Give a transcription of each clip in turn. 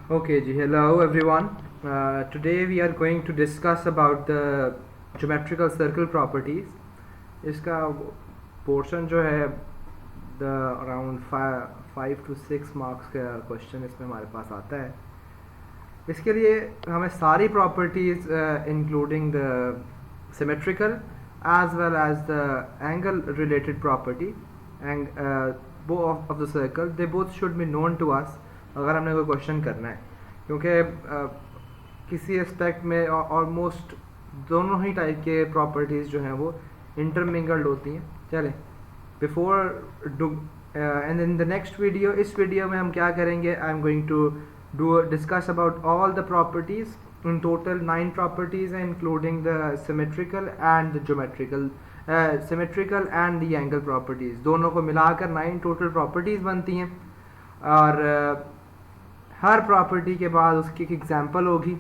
Okay, ji. Hello everyone. Today we are going to discuss about the geometrical circle properties. इसका portion जो है the around 5 to 6 marks का question इसमें हमारे पास आता है. इसके लिए हमें सारी properties including the symmetrical as well as the angle related property and both of the circle, they both should be known to us अगर हमने कोई क्वेश्चन करना है, क्योंकि किसी एस्पेक्ट में ऑलमोस्ट दोनों ही टाइप के प्रॉपर्टीज़ जो हैं वो इंटरमिंगल्ड होती हैं. चलें before do and in the next video, इस वीडियो में हम क्या करेंगे, I am going to do discuss about all the properties. In total 9 properties including the symmetrical and the geometrical, symmetrical and the angle properties, दोनों को मिलाकर 9 total properties बनती हैं. और हर प्रॉपर्टी के बाद उसकी एक एग्जांपल होगी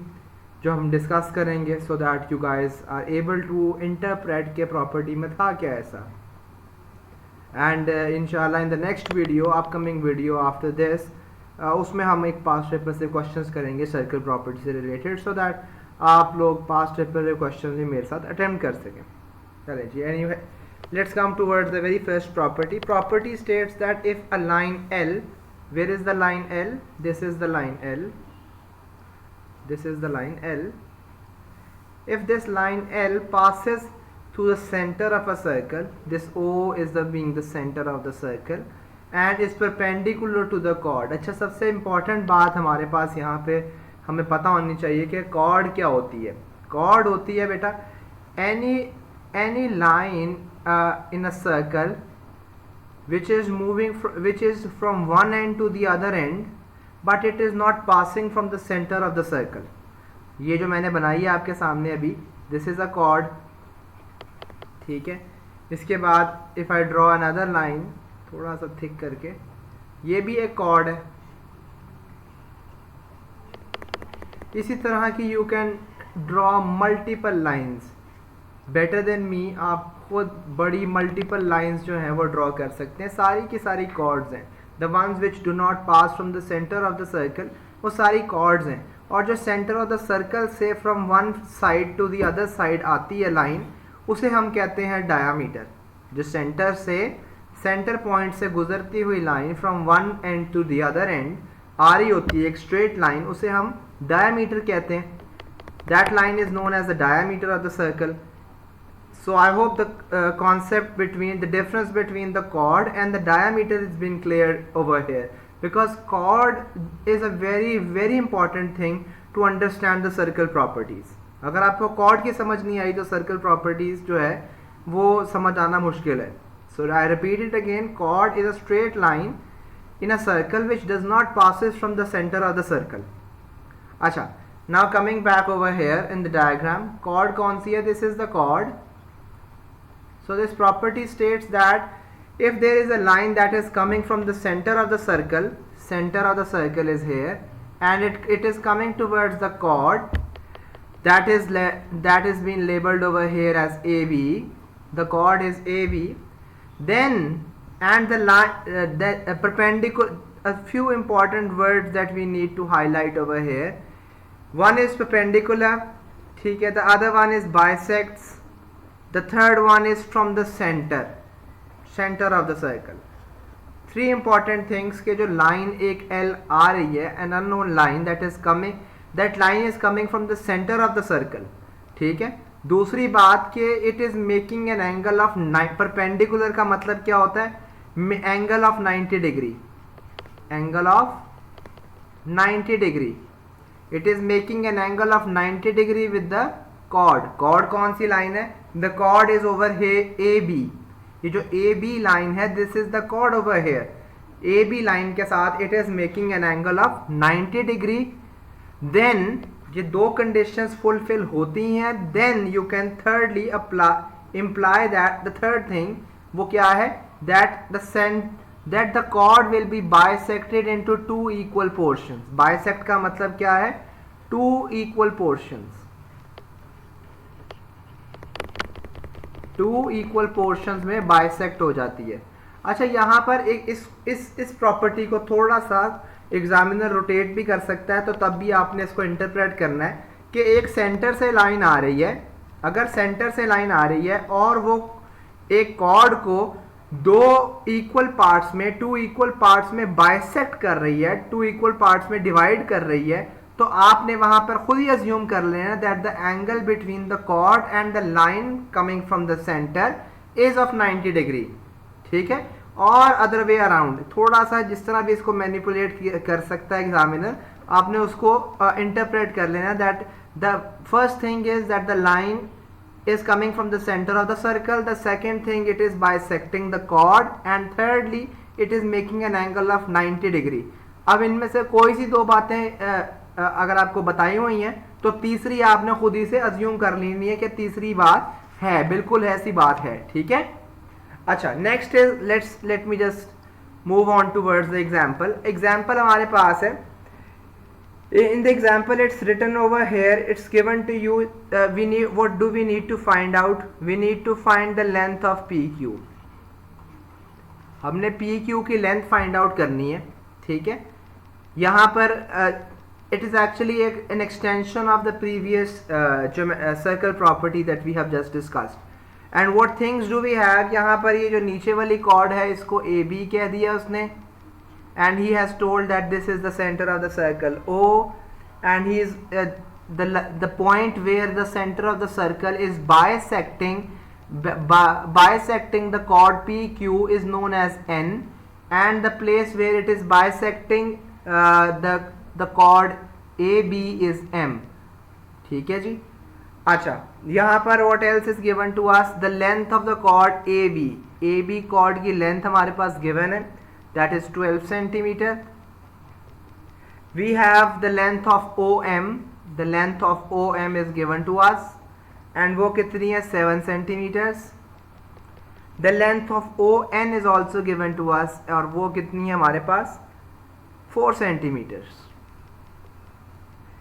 जो हम डिस्कस करेंगे, so that you guys are able to interpret के प्रॉपर्टी में था क्या ऐसा. एंड इंशाल्लाह in the next video, upcoming video after this, उसमें हम एक पास्ट पेपर से क्वेश्चंस करेंगे सर्कल प्रॉपर्टी से रिलेटेड, सो दैट आप लोग पास्ट पेपर के क्वेश्चन भी मेरे साथ अटेम्प्ट कर सकें. चलें जी, anyway let's come towards the very first property. Property states that if a line L, where is the line L? This is the line L. This is the line L. If this line L passes through the center of a circle, this O is being the center of the circle, and is perpendicular to the chord. अच्छा, सबसे important बात हमारे पास यहाँ पे हमें पता होनी चाहिए कि chord क्या होती है. chord होती है बेटा any line in a circle which is from one end to the other end, but it is not passing from the center of the circle. ये जो मैंने बनाई है आपके सामने अभी, this is a chord, ठीक है. इसके बाद if I draw another line थोड़ा सा थिक करके, ये भी एक chord है. इसी तरह की you can draw multiple lines. Better than me आप खुद बड़ी मल्टीपल लाइंस जो हैं वो ड्रॉ कर सकते हैं. सारी की सारी कॉर्ड्स हैं. The ones which do not pass from the centre of the circle, वो सारी कॉर्ड्स हैं. और जो सेंटर ऑफ द सर्कल से from one side to the other side आती है लाइन, उसे हम कहते हैं डायामीटर. जो सेंटर से, सेंटर पॉइंट से गुजरती हुई line from one end to the other end आ रही होती है, एक स्ट्रेट लाइन, उसे हम डायामीटर कहते हैं. That line is known as the diameter of the circle. So I hope the concept between the difference between the chord and the diameter has been cleared over here, because chord is a very important thing to understand the circle properties. अगर आपको chord की समझ नहीं आई तो circle properties जो है वो समझ आना मुश्किल है. So I repeat it again, chord is a straight line in a circle which does not passes from the center of the circle. अच्छा, now coming back over here in the diagram, chord कौन सी है? This is the chord. So this property states that if there is a line that is coming from the center of the circle is here, and it is coming towards the chord that is being labeled over here as AB. The chord is AB. Then and the line perpendicular. A few important words that we need to highlight over here. One is perpendicular, ठीक है. The other one is bisects. The third one is from the center of the circle. Three important things के जो line एक L आ रही है, an unknown line that line is coming from the center of the circle, ठीक है. दूसरी बात के it is making an angle of perpendicular का मतलब क्या होता है? Angle of 90 degree. Angle of 90 degree. It is making an angle of 90 degree with the chord. chord कौन सी लाइन है? The chord is over here AB. ये जो AB line है, this is the chord over here. AB line के साथ it is making an angle of 90 degree. Then ये दो conditions fulfill होती हैं, then you can thirdly imply that the third thing वो क्या है? That the chord will be bisected into two equal portions. Bisect का मतलब क्या है? Two equal portions. Two equal portions में बाइसेक्ट हो जाती है. अच्छा, यहाँ पर एक इस प्रॉपर्टी को थोड़ा सा एग्जामिनर रोटेट भी कर सकता है, तो तब भी आपने इसको इंटरप्रेट करना है कि एक सेंटर से लाइन आ रही है, अगर सेंटर से लाइन आ रही है और वो एक कॉर्ड को दो इक्वल पार्ट्स में, टू इक्वल पार्ट्स में बाइसेक्ट कर रही है, टू इक्वल पार्ट्स में डिवाइड कर रही है, तो आपने वहां पर खुद ही अज्यूम कर लेना that the angle between the chord and the line coming from the centre is of 90 degree. ठीक है, और अदर वे अराउंड, थोड़ा सा जिस तरह भी इसको मैनिपुलेट कर सकता है एग्जामिनर, आपने उसको इंटरप्रेट कर लेना that the first thing is that the line is coming from the center of the circle, the second thing it is bisecting the chord, and thirdly it is making an angle of 90 degree। अब इनमें से कोई सी दो बातें अगर आपको बताई हुई हैं तो तीसरी आपने खुद ही से अज्यूम कर लेनी है कि तीसरी बात है, बिल्कुल ऐसी बात है। ठीक है, अच्छा next is late me just move on towards the example. Example हमारे पास है, in the example it's written over here, it's given to you, what do we need to find out? We need to find the length of PQ। हमने PQ की length find out करनी है। ठीक है, यहाँ पर it is actually an extension of the previous circle property that we have just discussed। and what things do we have, यहाँ पर ये जो नीचे वाली कॉर्ड है इसको AB कह दिया उसने, and he has told that this is the center of the circle O, and he is the point where the center of the circle is bisecting the chord PQ is known as N, and the place where it is bisecting the chord AB is M। ठीक है जी, अच्छा यहाँ पर what else is given to us, the length of the chord AB chord की length हमारे पास given है, that is 12 centimeter। we have the length of OM, the length of OM is given to us, and वो कितनी है 7 centimeters। the length of ON is also given to us, और वो कितनी है हमारे पास 4 centimeters।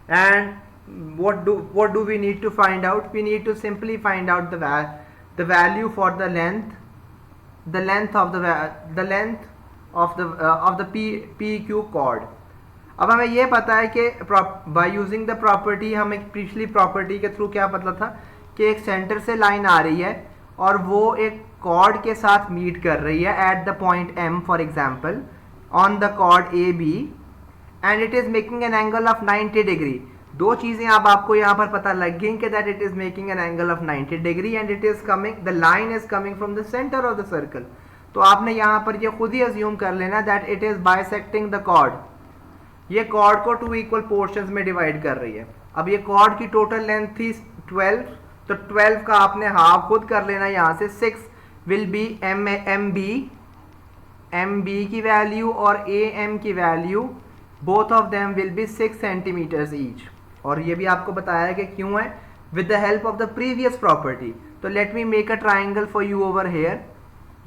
and what do we need to find out? We need to simply find out the value for the length of the PQ chord। अब हमें ये पता है कि बाय यूजिंग द प्रॉपर्टी, हम एक पिछली प्रॉपर्टी के थ्रू क्या पता था कि एक सेंटर से लाइन आ रही है और वो एक कॉर्ड के साथ मीट कर रही है at the point M for example on the chord AB, and it is making an angle of 90 degree. दो चीजें अब आपको यहाँ पर पता लग गई कि that it is making an angle of 90 degree and it is coming, the line is coming from the centre of the circle. तो आपने यहाँ पर ये खुद ही अज्यूम कर लेना that it is bisecting the chord, ये कॉर्ड को टू इक्वल पोर्शंस में डिवाइड कर रही है। अब ये कॉर्ड की टोटल लेंथ थी 12, तो 12 का आपने हाफ खुद कर लेना, यहाँ से 6 विल बी MB की वैल्यू और AM की value, both of them will be 6 centimetres each. और ये भी आपको बताया कि क्यों है, with the help of the previous property. तो let me make a triangle for you over here.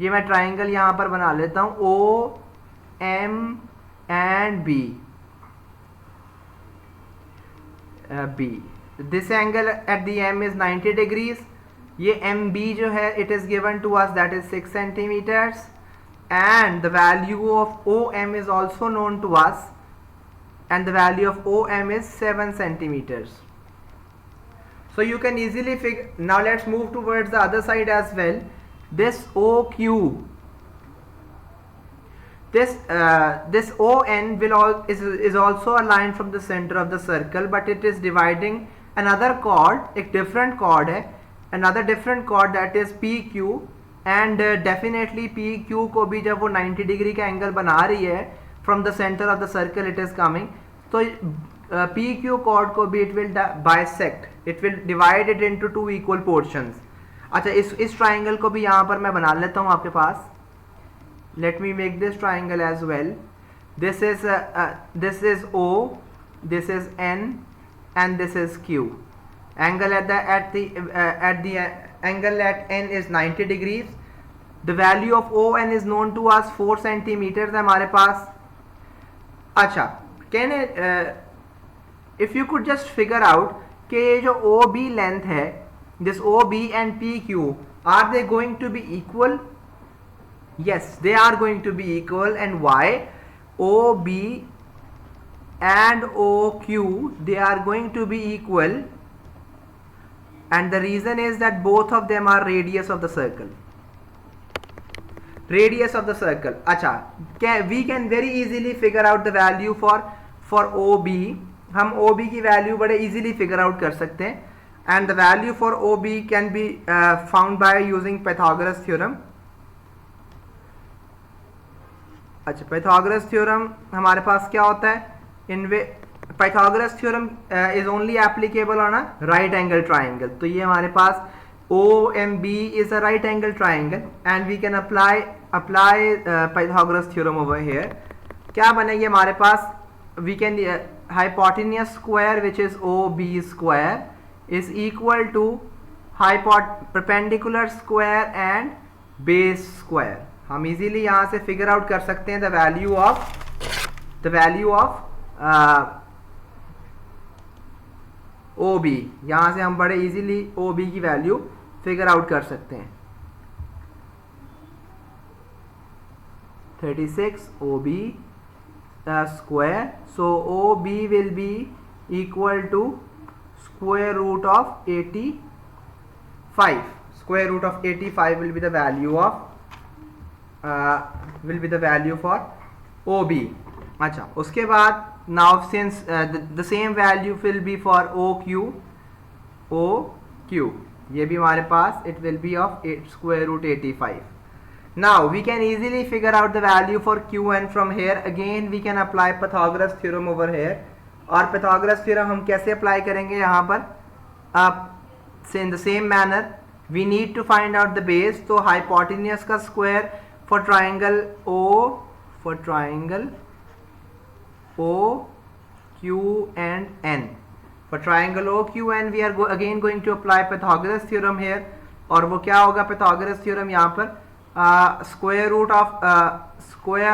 ये मैं ट्राइंगल यहाँ पर बना लेता हूँ OM and B। This angle at the M is 90 degrees। ये MB जो है it is given to us, that is 6 centimeters, and the value of OM is also known to us, and the value of OM is 7 centimeters। So you can easily figure, now let's move towards the other side as well। This OQ, this ON is also a line from the center of the circle, but it is dividing another chord, एक different chord है, another different chord that is PQ, and definitely PQ को भी जब वो 90 degree का angle बना रही है from the center of the circle it is coming, तो PQ chord को भी it will bisect, it will divide it into two equal portions। अच्छा इस ट्राइंगल को भी यहाँ पर मैं बना लेता हूँ आपके पास। Let me make this triangle as well। This is O, this is N, and this is Q। Angle at the angle at N is 90 degrees। The value of ON is known to us, 4 centimeters है हमारे पास। अच्छा can it if you could just figure out कि ये जो OB length है, this OB and PQ, are they going to be equal? Yes, they are going to be equal। and why? OB and OQ, they are going to be equal, and the reason is that both of them are radius of the circle. Radius of the circle. अच्छा, we can very easily figure out the value for OB. हम OB की value बड़े easily figure out कर सकते हैं, and the value for OB can be found by using Pythagoras theorem. अच्छा, Pythagoras theorem हमारे पास क्या होता है? Pythagoras theorem is only applicable on a right angle triangle. तो ये हमारे पास OMB is a right angle triangle, and we can apply Pythagoras theorem over here. क्या बनेगी हमारे पास? We can hypotenuse square, which is OB square, is equal to perpendicular square and base square. हम easily यहाँ से figure out कर सकते हैं the value of OB. यहाँ से हम बड़े इजीली OB की वैल्यू फिगर आउट कर सकते हैं. 36 OB square. So OB will be equal to square root of 85. Square root of 85 will be the value for OB. अच्छा, उसके बाद now since the same value will be for OQ, ये भी हमारे पास it will be of square root 85. Now we can easily figure out the value for Qn from here. Again we can apply Pythagoras theorem over here. और Pythagoras theorem हम कैसे apply करेंगे यहाँ पर? In the same manner we need to find out the base. तो hypotenuse का square for triangle OQ and N. For triangle OQN we are again going to apply Pythagoras theorem here. और वो क्या होगा Pythagoras theorem यहाँ पर? Square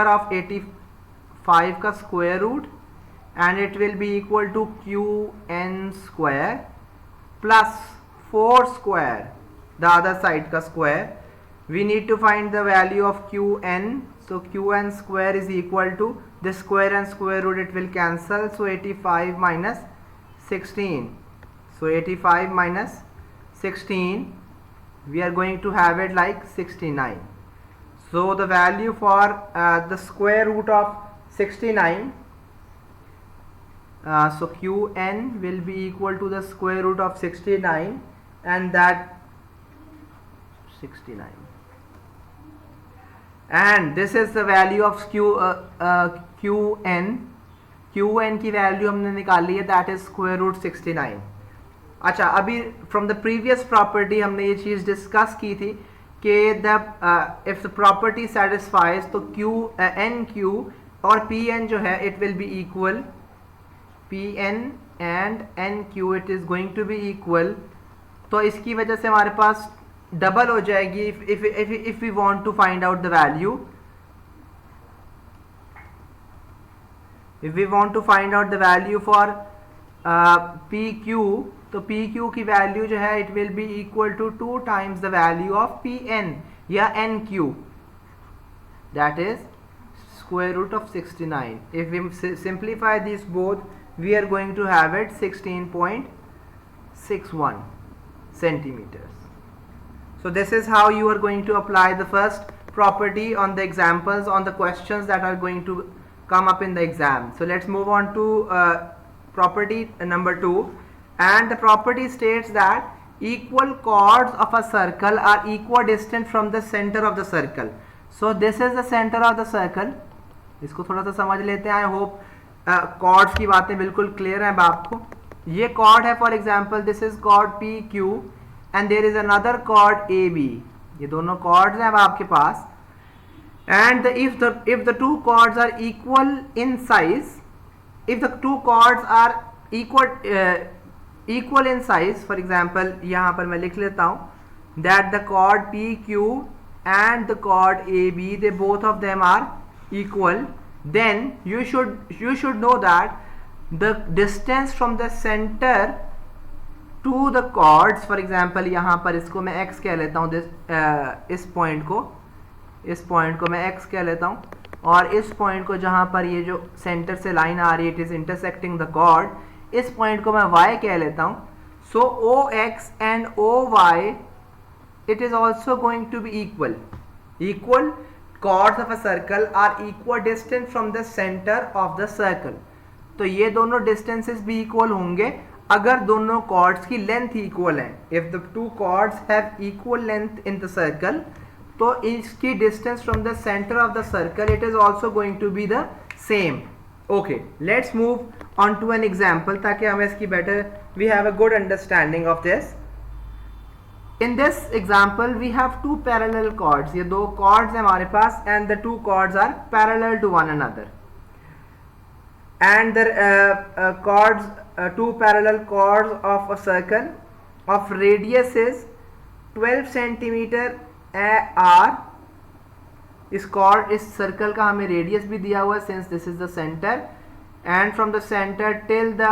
of 85 का square root, and it will be equal to QN square plus 4 square, the other side का square. We need to find the value of Qn. So Qn square is equal to this square and square root, it will cancel. So 85 minus 16. So 85 minus 16, we are going to have it like 69. So the value for the square root of 69, so Qn will be equal to the square root of 69, and that 69. And this is the value of Qn. Qn की value हमने निकाली है, that is square root 69. अच्छा, अभी from the previous property हमने ये चीज़ discuss की थी कि if the property satisfies तो NQ और PN जो है it will be equal. PN and NQ it is going to be equal. तो इसकी वजह से हमारे पास डबल हो जाएगी if we want to find out the value. If we want to find out the value for PQ, तो PQ की value जो है it will be equal to 2 times the value of PN या NQ, that is square root of 69. If we simplify these both, we are going to have it 16.61 centimeters. So this is how you are going to apply the first property on the examples, on the questions that are going to come up in the exam. So let's move on to property number 2, and the property states that equal chords of a circle are equidistant from the center of the circle. So this is the center of the circle. इसको थोड़ा सा समझ लेते हैं. I hope chords की बातें बिल्कुल clear हैं आपको. ये chord है, for example this is chord PQ and there is another chord AB. ये दोनों chords हैं अब आपके पास. And if the two chords are equal in size, if the two chords are equal in size, for example यहाँ पर मैं लिख लेता हूँ that the chord PQ and the chord AB, they both of them are equal, then you should know that the distance from the center to the chords, for example यहाँ पर इसको मैं x कह लेता हूँ, इस पॉइंट को मैं x कह लेता हूँ, और इस पॉइंट को जहाँ पर ये जो सेंटर से लाइन आ रही है it is intersecting the chord, इस पॉइंट को मैं y कह लेता हूँ. So OX and OY it is also going to be equal chords of a circle are equal distance from the center of the circle. तो ये दोनों distances भी equal होंगे अगर दोनों chords की length equal है. if the two chords have equal length in the circle, तो इसकी distance from the center of the circle it is also going to be the same. okay, let's move on to an example ताकि हमें इसकी better we have a good understanding of this. In this example we have two parallel chords. ये दो chords हैं हमारे पास and the two chords are parallel to one another. And the chords, two parallel chords of a circle of radius is 12 centimeter are. इस chord इस circle का हमें radius भी दिया हुआ है since this is the center, and from the center till the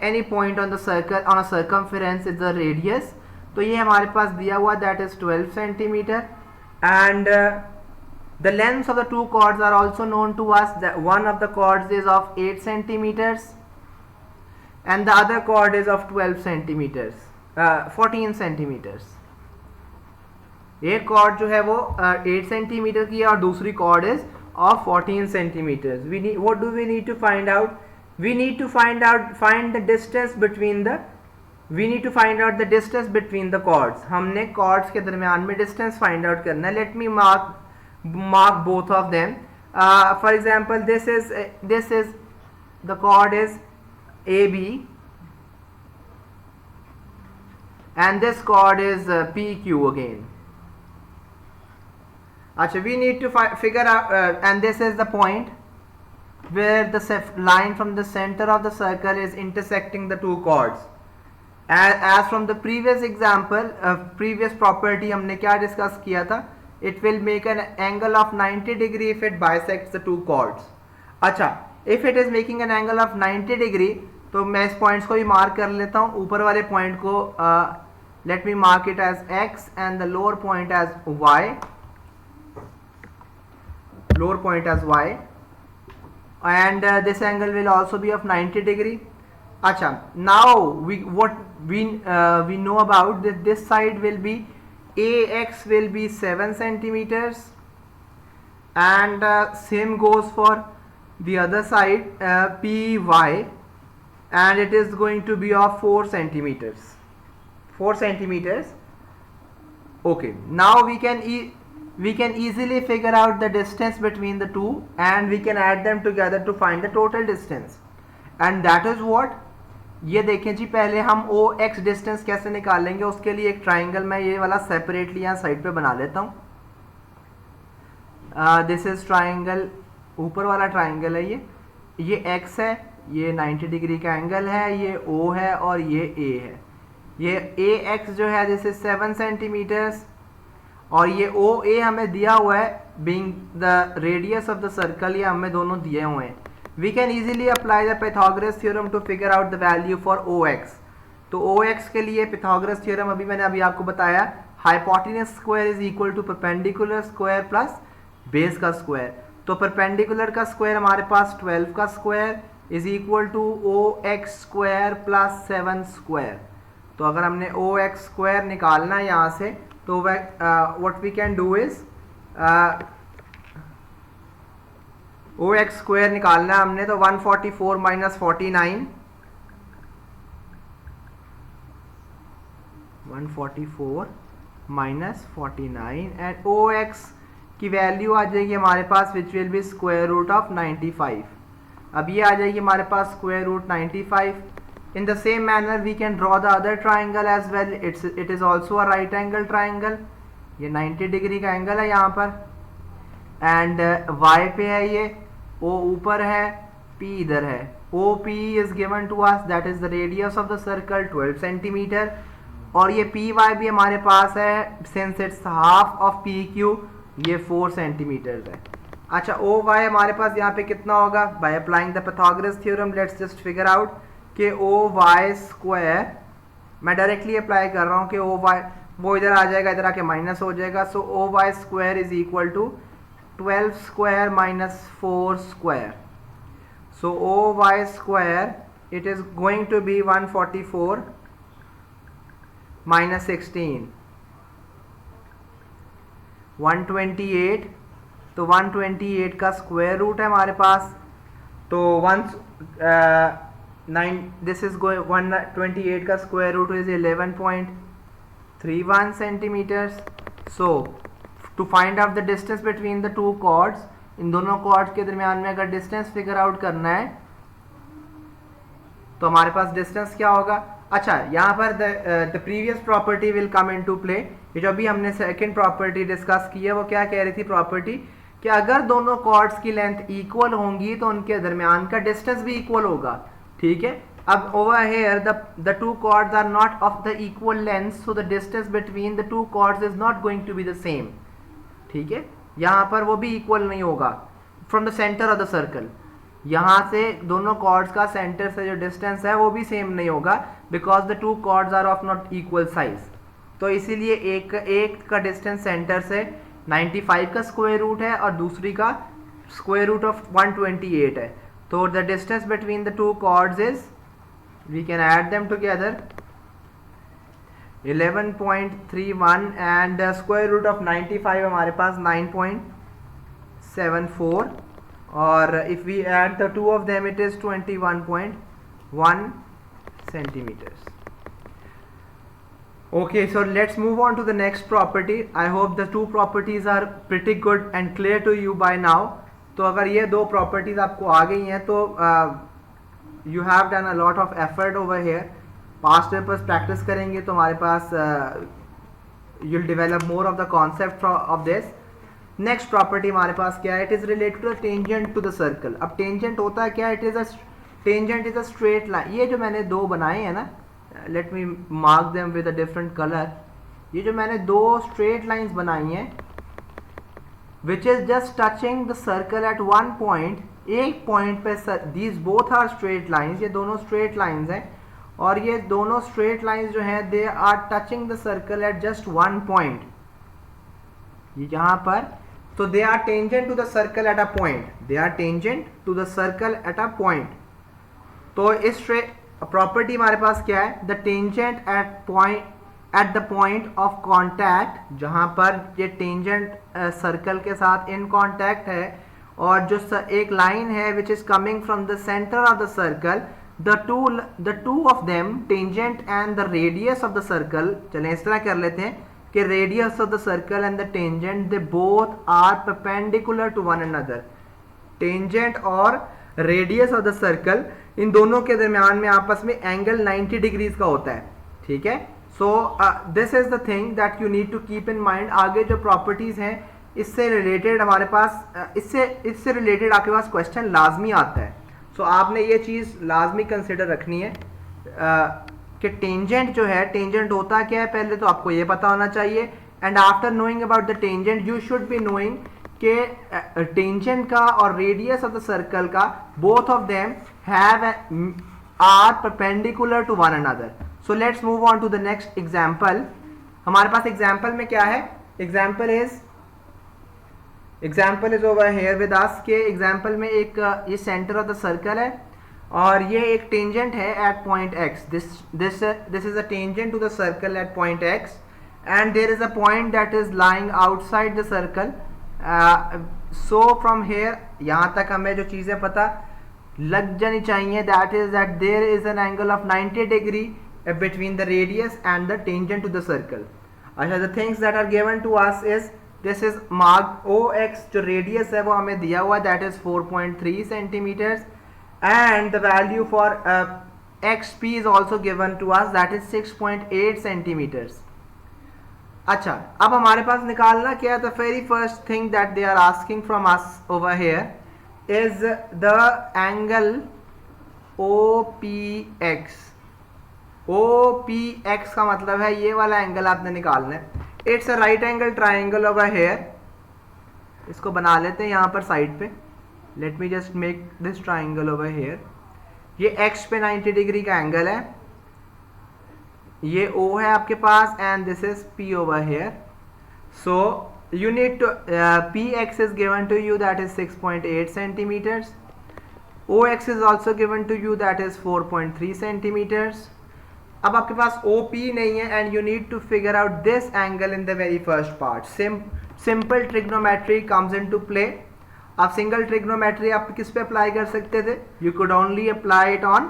any point on the circle on a circumference is the radius. तो ये हमारे पास दिया हुआ that is 12 centimeter and the lengths of the two chords are also known to us. That one of the chords is of 8 centimeters and the other chord is of 12 centimeters 14 centimeters. एक chord जो है वो 8 centimeter की है और दूसरी chord is of 14 centimeters. We need, what do we need to find out? We need to find the distance between the distance between the chords. हमने chords के दरमियान में distance find out करना है. Let me mark both of them. For example, this is the chord is AB and this chord is PQ again. Achha, we need to figure out and this is the point where the line from the center of the circle is intersecting the two chords. As from the previous example, previous property हमने क्या discuss किया था? It will make an angle of 90 degree if it bisects the two chords. अच्छा, if it is making an angle of 90 degree, तो मैं इस points को भी मार्क कर लेता हूँ. ऊपर वाले पॉइंट को let me mark it as x and the lower point as y. Lower point as y, and this angle will also be of 90 degree. Acha, now we know about this side will be AX will be 7 centimeters and same goes for the other side PY, and it is going to be of 4 centimeters. 4 centimeters. Okay, now we can easily figure out the distance between the two and we can add them together to find the total distance, and that is what. ये देखें जी, पहले हम OX distance कैसे निकालेंगे उसके लिए एक triangle मैं ये वाला सेपरेटली यहाँ साइड पे बना लेता हूँ. दिस इज ट्राइंगल, ऊपर वाला ट्राइंगल है ये X है, ये 90 डिग्री का एंगल है, ये O है और ये A है. ये AX जो है दिस इज 7 सेंटीमीटर्स और ये OA हमें दिया हुआ है being the radius of the circle, ये हमें दोनों दिए हुए हैं. We can easily apply the Pythagoras theorem to figure out the value for OX. तो OX के लिए Pythagoras theorem मैंने अभी आपको बताया, hypotenuse square is equal to perpendicular square plus base का square. तो perpendicular का square हमारे पास 12 का square is equal to OX square plus 7 square. तो अगर हमने OX square निकालना है यहाँ से तो what we can do is OX square निकालना है हमने, तो 144 माइनस 49, 144 माइनस 49 एंड OX की वैल्यू आ जाएगी हमारे पास which will be square root of 95. अब ये आ जाएगी हमारे पास square root 95. In the same manner we can draw the other triangle as well. It is also a right angle triangle. ये 90 डिग्री का एंगल है यहाँ पर एंड y पे है, ये O ऊपर है, P इधर है. OP is given to us, that is the radius of the circle 12 centimeter, और ये PY भी हमारे पास है since it's half of PQ, ये 4 centimeters है. अच्छा, OY हमारे पास यहाँ पे कितना होगा? By applying the Pythagoras theorem let's just figure out कि OY square, मैं डायरेक्टली अप्लाई कर रहा हूँ कि OY वो इधर आ जाएगा, इधर आके माइनस हो जाएगा. सो OY square is equal to 12 square minus 4 square. So OY square, it is going to be 144 minus 16, 128. तो 128 का स्क्वायर रूट है हमारे पास, तो 128 का square root is 11.31 centimetres. So to find out the distance between the two chords, इन दोनों chords के दरमियान में अगर डिस्टेंस फिगर आउट करना है तो हमारे पास डिस्टेंस क्या होगा. अच्छा, यहाँ पर the previous property will come into play. ये जो अभी हमने सेकंड प्रॉपर्टी डिस्कस की है वो क्या कह रही थी प्रॉपर्टी, कि अगर दोनों कॉर्ड्स की लेंथ इक्वल होंगी तो उनके दरमियान का डिस्टेंस भी इक्वल होगा. ठीक है, अब over here the two chords are not of the equal length, so the distance between the two chords is not going to be the same. ठीक है, यहाँ पर वो भी इक्वल नहीं होगा. From the centre of the circle, यहाँ से दोनों कॉर्ड्स का सेंटर से जो डिस्टेंस है वो भी सेम नहीं होगा, because the two chords are of not equal size. तो इसीलिए एक का डिस्टेंस सेंटर से 95 का स्क्वायर रूट है और दूसरी का स्क्वायर रूट ऑफ 128 है. तो the distance between the two chords is, we can add them together, 11.31 and square root of 95 हमारे पास 9.74, और if we add the two of them it is 21.1 centimeters. Okay, so let's move on to the next property. I hope the two properties are pretty good and clear to you by now. तो अगर ये दो properties आपको आ गई हैं तो you have done a lot of effort over here. Past papers practice करेंगे तो हमारे पास you'll develop more of the concept of this. Next property हमारे पास क्या है, it is related to tangent to the circle. अब टेंजेंट होता है क्या, it is a tangent is a straight line. ये जो मैंने दो बनाए हैं ना, let me mark them with a different colour. ये जो मैंने दो स्ट्रेट लाइंस बनाई हैं which is just touching the circle eight one point, एक पॉइंट पे, these both are straight lines, ये दोनों स्ट्रेट लाइंस हैं, और ये दोनों स्ट्रेट लाइंस जो हैं they are touching the circle at just one point. यहाँ पर तो they are tangent to the circle at a point, they are tangent to the circle at a point. तो इस प्रॉपर्टी हमारे पास क्या है, the tangent at the point of contact, जहाँ पर ये tangent सर्कल के साथ in contact है, और जो एक लाइन है which is coming from the center of the circle, the two of them, tangent and the radius of the circle, चलें इस तरह कर लेते हैं कि radius of the circle and the tangent they both are perpendicular to one another. tangent और radius of the circle, इन दोनों के दरमियान में आपस में एंगल 90 डिग्रीज का होता है. ठीक है, so this is the thing that you need to keep in mind. आगे जो प्रॉपर्टीज हैं इससे रिलेटेड हमारे पास इससे रिलेटेड आपके पास क्वेश्चन लाजमी आता है. सो आपने ये चीज़ लाजमी कंसिडर रखनी है कि टेंजेंट जो है, टेंजेंट होता क्या है पहले तो आपको ये पता होना चाहिए. And after knowing about the tangent you should be knowing कि टेंजेंट का और रेडियस ऑफ द सर्कल का both of them have are perpendicular to one another. So let's move on to the next example. हमारे पास example में क्या है, example is over here with us के एग्जांपल में एक ये सेंटर ऑफ द सर्कल है और ये एक टेंजेंट है at point x. This is a tangent to the circle at point x and there is a point that is lying outside the circle. So from here यहाँ तक हमें जो चीज़ें पता लग जानी चाहिए, that is that there is an angle of 90 degree between the radius and the tangent to the circle. अच्छा, the things that are given to us is this is marked OX, जो radius है वो हमें दिया हुआ, that is 4.3 centimeters, and the value for XP is also given to us, that is 6.8 centimeters. अच्छा, अब हमारे पास निकालना क्या है, the very first thing that they are asking from us over here is the angle OPX. OPX का मतलब है ये वाला एंगल आपने निकालना है. It's a right angle triangle over here. इसको बना लेते हैं यहाँ पर साइड पे. Late me just make this triangle over here. ये X पे 90 डिग्री का एंगल है, ये O है आपके पास, and this is P over here. So you need to px is given to you, that is 6.8 centimeters. OX is also given to you, that is 4.3 centimeters. अब आपके पास OP नहीं है and you need to figure out this angle in the very first part. Simple trigonometry comes into play. आप single trigonometry आप किस पे apply कर सकते थे? You could only apply it on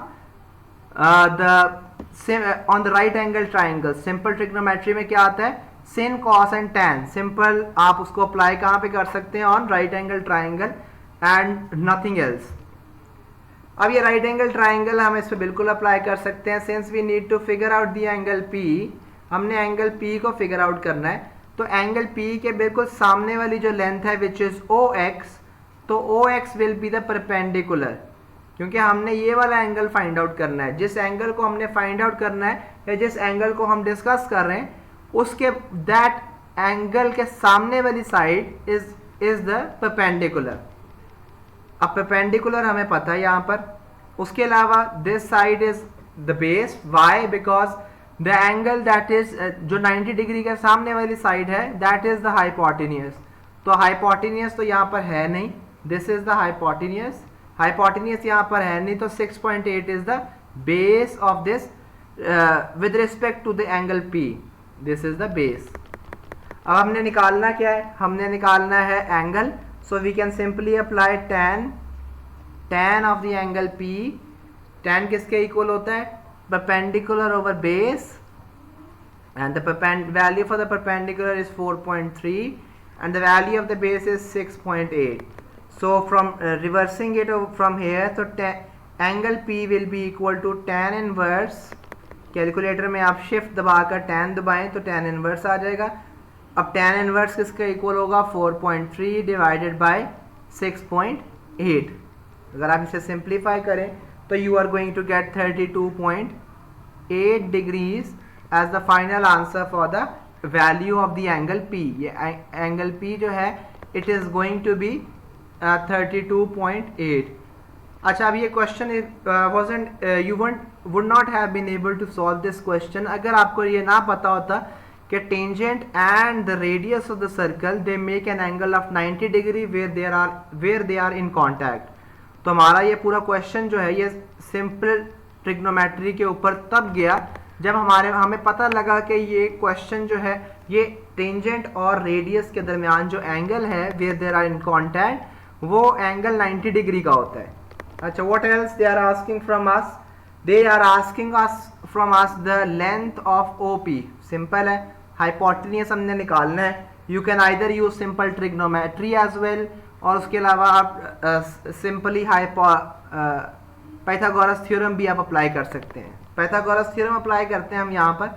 the right angle triangle. Simple trigonometry में क्या आता है? sin, cos and tan. Simple आप उसको अप्लाई कहाँ पे कर सकते हैं? On right angle triangle and nothing else. अब ये राइट एंगल ट्राइंगल हम इस पे बिल्कुल अप्लाई कर सकते हैं. Since we need to figure out the angle P, हमने एंगल P को फिगर आउट करना है. तो एंगल P के बिल्कुल सामने वाली जो लेंथ है विच इज OX, तो OX will be the perpendicular, क्योंकि हमने ये वाला एंगल फाइंड आउट करना है. जिस एंगल को हमने फाइंड आउट करना है या जिस एंगल को हम डिस्कस कर रहे हैं उसके दैट एंगल के सामने वाली साइड इज द परपेंडिकुलर. अब परपेंडिकुलर हमें पता है यहाँ पर. उसके अलावा this side is the base. Why? Because the angle that is जो 90 डिग्री के सामने वाली साइड है दैट इज द हाइपोटेनियस. तो हाइपोटेनियस तो यहाँ पर है नहीं. This is the hypotenuse. Hypotenuse यहाँ पर है नहीं, तो 6.8 is the base of this with respect to the angle P. This is the base. अब हमने निकालना क्या है? हमने निकालना है angle. So we can simply apply tan of the angle P. tan किसके इक्वल होता है? Perpendicular over base, and the value for the perpendicular is 4.3 and the value of the base is 6.8. So from reversing it from here, so angle P will be equal to tan inverse. Calculator में आप shift दबाकर tan दबाएं तो tan inverse आ जाएगा. अब tan inverse किसका equal होगा? 4.3 divided by 6.8. अगर आप इसे सिंप्लीफाई करें तो you are going to get 32.8 degrees as the final answer for the value of the angle P. ये एंगल P जो है it is going to be 32.8. अच्छा, अब ये question wasn't you would not have been able to solve this question अगर आपको ये ना पता होता कि tangent and the radius of the circle they make an angle of 90 degree where they are in contact. तो हमारा ये पूरा क्वेश्चन जो है ये सिंपल ट्रिग्नोमेट्री के ऊपर तब गया जब हमें पता लगा कि ये क्वेश्चन जो है ये टेंजेंट और रेडियस के दरमियान जो एंगल है where there are in contact वो एंगल 90 डिग्री का होता है. अच्छा, what else they are asking from us? They are asking from us the length of OP. Simple है, हाइपोटेनियस हमने निकालना है. You can either use simple trigonometry as well, और उसके अलावा आप सिंपली पाइथागोरस थ्योरम भी आप अप्लाई कर सकते हैं. पाइथागोरस थ्योरम अप्लाई करते हैं हम यहाँ पर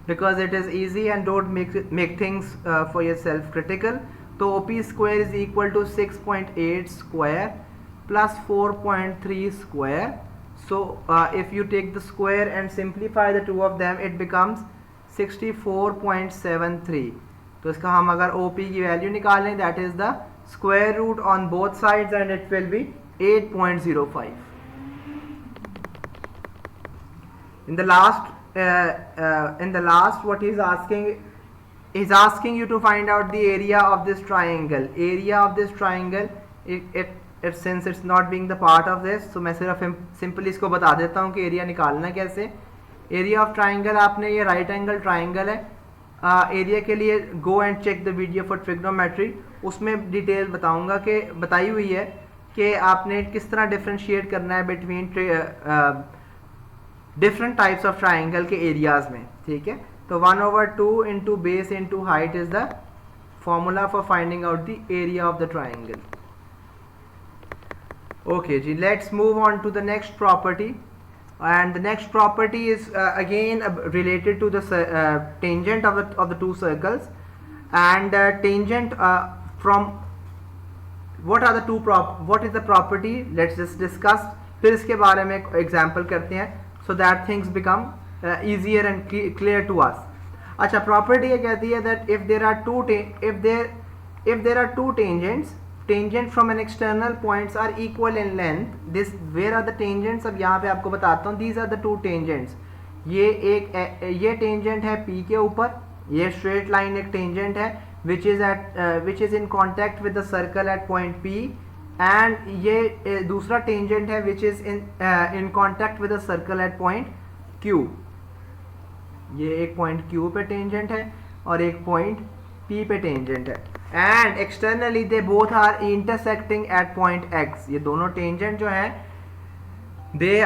because it is easy and don't make things for yourself critical. तो OP square is equal to 6.8 square plus 4.3 square. So if you take the square and simplify the two of them it becomes 64.73. तो इसका हम अगर OP की value निकालें that is the square root on both sides and it will be 8.05. In the last what he's asking you to find out the area of this triangle. Area of this triangle, since it's not being the part of this, so मैं सिर्फ simply इसको बता देता हूँ कि area निकालना कैसे. Area of triangle आपने ये राइट एंगल ट्राइंगल है. एरिया के लिए go and check the video for trigonometry. उसमें डिटेल बताऊँगा कि बताई हुई है कि आपने किस तरह डिफ्रेंशिएट करना है between different types of triangle के एरियाज में. ठीक है, तो 1/2 into base into height is the formula for finding out the area of the triangle. Okay जी, let's move on to the next property. And the next property is again related to the tangent of the two circles and tangent from what is the property. let's just discuss. फिर इसके बारे में example करते हैं so that things become easier and clear to us. अच्छा, property ये कहती है that if there are two tangents from an external points are equal in length, where are the tangents? अब यहाँ पे आपको बताता हूँ. these are the two tangents. ये टेंजेंट है P के ऊपर, ये स्ट्रेट लाइन एक टेंजेंट है. Which is in contact with the circle at point P, and ये दूसरा टेंजेंट है which is in contact with the circle at point Q। ये एक पॉइंट Q पे टेंजेंट है और एक पॉइंट P पे टेंजेंट है, and externally they both are intersecting at point X। ये दोनों टेंजेंट जो है they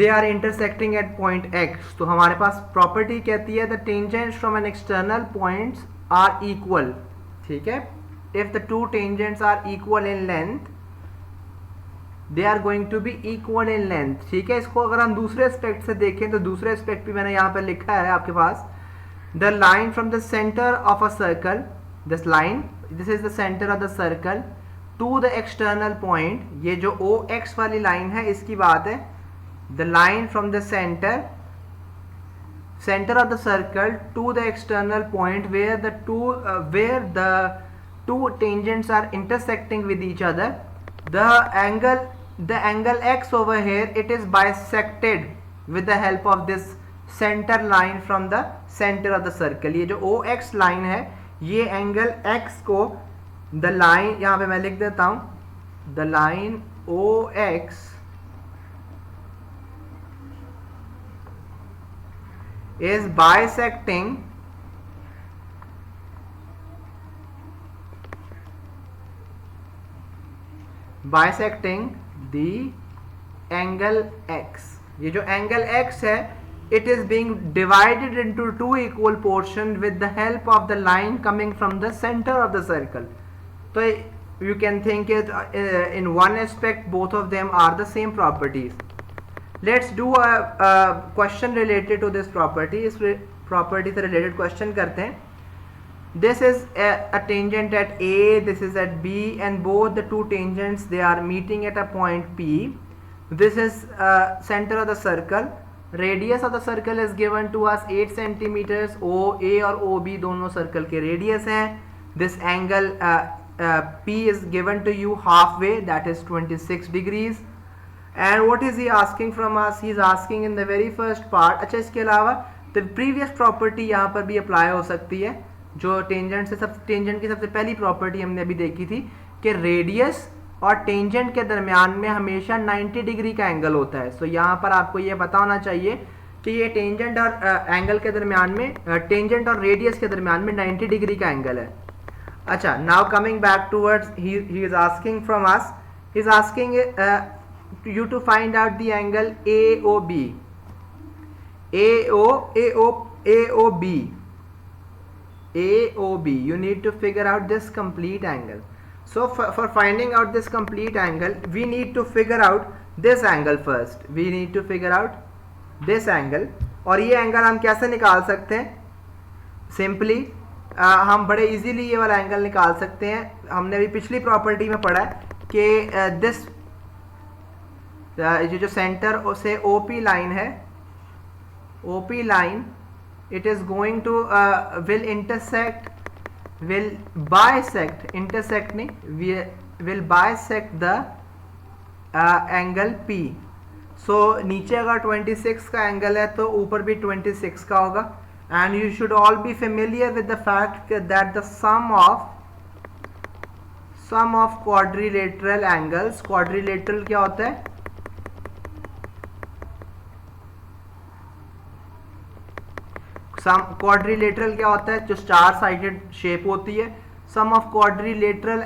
are intersecting at point X। तो हमारे पास प्रॉपर्टी कहती है the tangents from an external points are equal. ठीक है, if the two tangents are equal in length they are going to be equal in length. ठीक है, इसको अगर हम दूसरे एस्पेक्ट से देखें तो दूसरे एस्पेक्ट भी मैंने यहाँ पर लिखा है आपके पास, the line from the centre of a circle, this line, this is the centre of the circle to the external point. ये जो OX वाली लाइन है इसकी बात है, the line from the centre of the circle to the external point where the two tangents are intersecting with each other, the angle X over here, it is bisected with the help of this center line from the center of the circle। ये जो OX line है ये angle X को the line, यहाँ पे मैं लिख देता हूं, the line OX is bisecting the angle X। ये जो एंगल X है it is being divided into two equal portions with the help of the line coming from the center of the circle। So you can think it in one aspect both of them are the same properties। Let's do a question related to this property। इस property से related question करते हैं। This is a tangent at A, this is at B, and both the two tangents they are meeting at a point P। This is center of the circle। Radius of the circle is given to us 8 centimeters। OA और OB दोनों circle के radius हैं। This angle P is given to you halfway, that is 26 degrees। And what is he asking from us? He is asking in the very first part। अच्छा, इसके अलावा the previous property यहाँ पर भी apply हो सकती है, जो टेंजेंट की सबसे पहली प्रॉपर्टी हमने अभी देखी थी कि रेडियस और टेंजेंट के दरमियान में हमेशा 90 डिग्री का एंगल होता है। सो यहाँ पर आपको ये पता होना चाहिए कि ये टेंजेंट और एंगल के दरमियान में, टेंजेंट और रेडियस के दरमियान में 90 डिग्री का एंगल है। अच्छा, now coming back towards, he is asking from us, he is asking you to find out the angle AOB। You need to figure out this complete angle। So for finding out this complete angle we need to figure out this angle first। We need to figure out this angle। और ये angle हम कैसे निकाल सकते हैं? Simply हम बड़े easily ये वाला एंगल निकाल सकते हैं। हमने अभी पिछली प्रॉपर्टी में पढ़ा है कि दिस जो सेंटर से OP लाइन है, OP line it is going to will bisect the angle P। so नीचे अगर 26 का एंगल है तो ऊपर भी 26 का होगा। and you should all be familiar with the fact that the sum of quadrilateral angles, quadrilateral क्या होता है? क्वाड्रिलेटरल क्या होता है? जो स्टार साइडेड शेप होती है। Sum of quadrilateral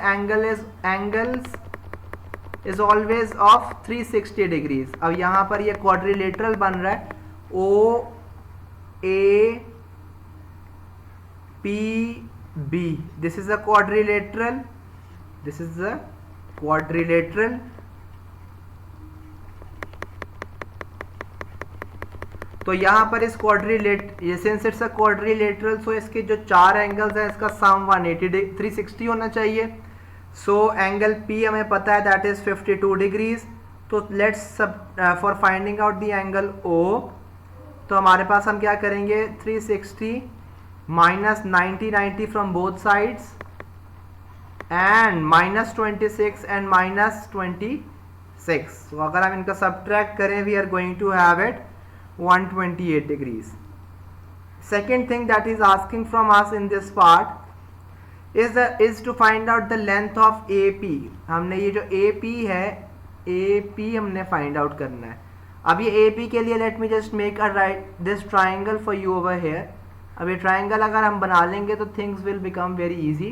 angles is always of 360 degrees. अब यहां पर ये क्वाड्रिलेटरल बन रहा है OAPB। This is a quadrilateral, this is a quadrilateral. तो यहाँ पर इस since it's a quadrilateral, so इसके जो चार एंगल्स हैं इसका सम 360 होना चाहिए। सो एंगल P हमें पता है दैट इज 52 डिग्रीज। तो let's for finding out the angle O, तो हमारे पास हम क्या करेंगे? 360 minus 90 from both sides and -26 and -26। तो अगर हम इनका सब्ट्रैक्ट करें we are going to have it 128 degrees। Second thing that is asking from us in this part, is to find out the length of A P. हमने ये जो A P है, A P हमने find out करना है। अब ये A P के लिए let me just make a right this triangle for you over here. अब ये ट्राइंगल अगर हम बना लेंगे तो things will become very easy.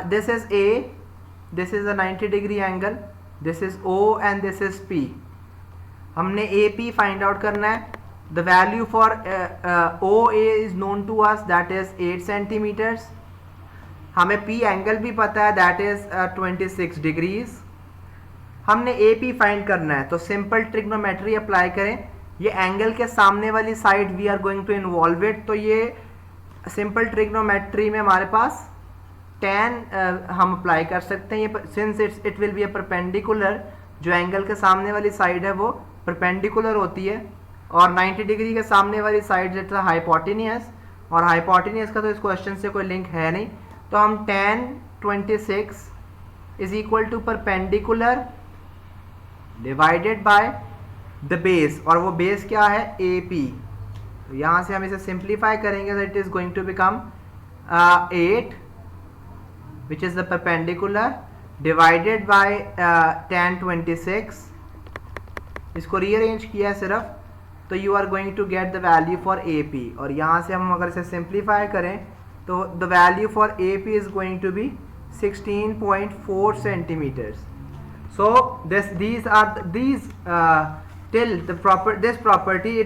This is A, this is a 90 degree angle, this is O and this is P. हमने A P find out करना है। The value for O A is known to us, that is 8 centimetres. हमें P angle भी पता है, that is 26 degrees. हमने A P find करना है, तो सिंपल ट्रिग्नोमेट्री अप्लाई करें। ये एंगल के सामने वाली side we are going to involve it, तो ये सिंपल ट्रिग्नोमेट्री में हमारे पास tan हम अप्लाई कर सकते हैं। ये since it will be a perpendicular, जो एंगल के सामने वाली साइड है वो परपेंडिकुलर होती है, और 90 डिग्री के सामने वाली साइड इट्स हाइपोटेनियस, और हाइपोटेनियस का तो इस क्वेश्चन से कोई लिंक है नहीं। तो हम tan 26 is equal to perpendicular divided by the base, और वो बेस क्या है, ए पी। तो यहाँ से हम इसे सिंप्लीफाई करेंगे तो it is going to become 8 which is the perpendicular divided by tan 26। इसको रीअरेंज किया सिर्फ, तो you are going to get the value for A P, और यहाँ से हम अगर इसे सिंप्लीफाई करें तो the value for A P is going to be 16.4 centimetres. So these till this property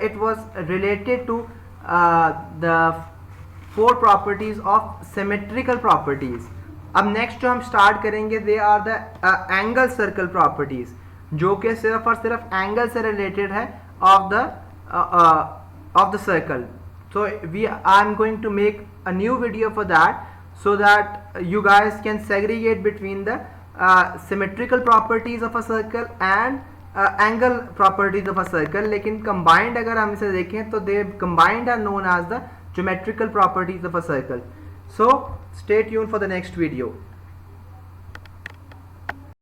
it was related to the 4 properties of symmetrical properties। अब next जो हम स्टार्ट करेंगे they are the angle circle properties, जो कि सिर्फ और सिर्फ angle से रिलेटेड है of the circle. So I am going to make a new video for that, so that you guys can segregate between the symmetrical properties of a circle and angle properties of a circle। लेकिन combined अगर हम इसे देखें तो they combined are known as the geometrical properties of a circle। So stay tuned for the next video।